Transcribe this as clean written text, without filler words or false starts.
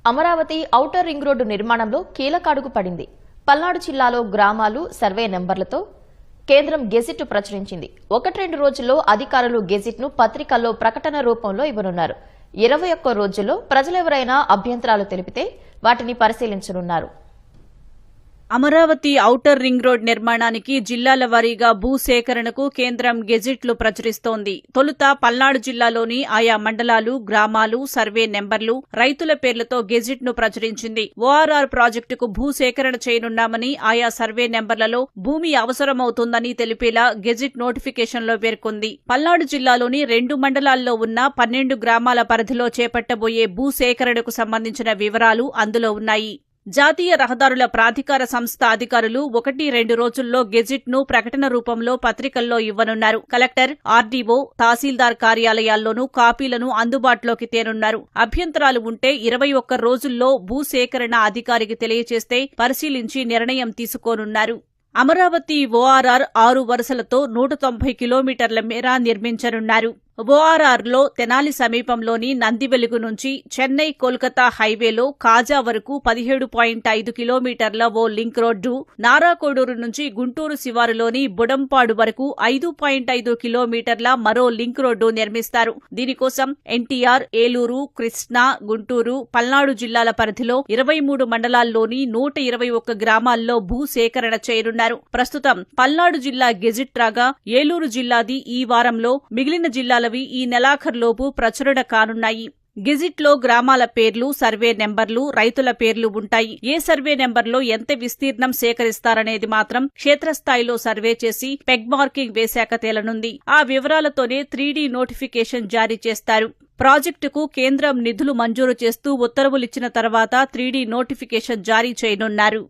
Amaravati outer ring road నిర్మాణంలో కీలక అడుగు పడింది. పల్నాడు జిల్లాలో గ్రామాలు సర్వే నెంబర్లతో కేంద్రం గెజిట్ ప్రచురించింది. 1-2 రోజుల్లో అధికారులు గెజిట్ ను పత్రికల్లో ప్రకటన రూపంలో ఇవ్వనున్నారు. 21 రోజుల్లో ప్రజలెవరైనా అభ్యంతరాలు తెలిపితే వాటిని పరిశీలించనున్నారు. అమరావతి ఔటర్ రింగ్ రోడ్ నిర్మాణానికి జిల్లాల వారీగా భూసేకరణకు కేంద్రం గెజిట్లు ప్రచురిస్తోంది. తొలుత పల్నాడు జిల్లాలోని ఆయా మండలాలు, గ్రామాలు, సర్వే నెంబర్లు, రైతుల పేర్లతో గెజిట్ ను ప్రచురించింది. ఓఆర్ఆర్ ప్రాజెక్టుకు భూసేకరణ చేయనున్నామని, ఆయా సర్వే నెంబర్లలో భూమి అవసరమవుతుందని తెలిపేలా గెజిట్ నోటిఫికేషన్లో పేర్కొంది. పల్నాడు జిల్లాలోని 2 మండలాల్లో ఉన్న 12 గ్రామాల పరిధిలో చేపట్టబోయే భూసేకరణకు సంబంధించిన వివరాలు అందులో ఉన్నాయి. జాతీయ రహదారుల ప్రాధికార సంస్థ అధికారులు 1-2 రోజుల్లో గెజిట్ ను ప్రకటన రూపంలో పత్రికల్లో ఇవ్వనున్నారు. కలెక్టర్, ఆర్డీఓ, తహసీల్దార్ కార్యాలయాల్లోనూ కాపీలను అందుబాటులోకి తేనున్నారు. అభ్యంతరాలు ఉంటే 21 రోజుల్లో భూసేకరణ అధికారికి తెలియచేస్తే పరిశీలించి నిర్ణయం తీసుకోనున్నారు. అమరావతి ఓఆర్ఆర్ 6 వరుసలతో 190 కిలోమీటర్ల మేర నిర్మించనున్నారు. ఓఆర్ఆర్లో తెనాలి సమీపంలోని నందివెలుగు నుంచి చెన్నై కోల్కతా హైవేలో కాజా వరకు 17.5 కిలోమీటర్ల ఓ లింక్ రోడ్డు, నారాకోడూరు నుంచి గుంటూరు శివారులోని బుడంపాడు వరకు 5.5 కిలోమీటర్ల మరో లింక్ రోడ్డు నిర్మిస్తారు. దీనికోసం ఎన్టీఆర్, ఏలూరు, కృష్ణా, గుంటూరు, పల్నాడు జిల్లాల పరిధిలో 23 మండలాల్లోని 121 గ్రామాల్లో భూసేకరణ చేయనున్నారు. ప్రస్తుతం పల్నాడు జిల్లా గెజిట్ రాగా ఏలూరు జిల్లాది ఈ వారంలో, మిగిలిన జిల్లాల ఈ నెలాఖరులోపు ప్రచురణ కానున్నాయి. గెజిట్లో గ్రామాల పేర్లు, సర్వే నెంబర్లు, రైతుల పేర్లు ఉంటాయి. ఏ సర్వే నెంబర్లో ఎంత విస్తీర్ణం సేకరిస్తారనేది మాత్రం క్షేత్రస్థాయిలో సర్వే చేసి పెగ్ మార్కింగ్ వేశాక తేలనుంది. ఆ వివరాలతోనే 3D నోటిఫికేషన్ జారీ చేస్తారు. ప్రాజెక్టుకు కేంద్రం నిధులు మంజూరు చేస్తూ ఉత్తర్వులిచ్చిన తర్వాత 3D నోటిఫికేషన్ జారీ చేయనున్నారు.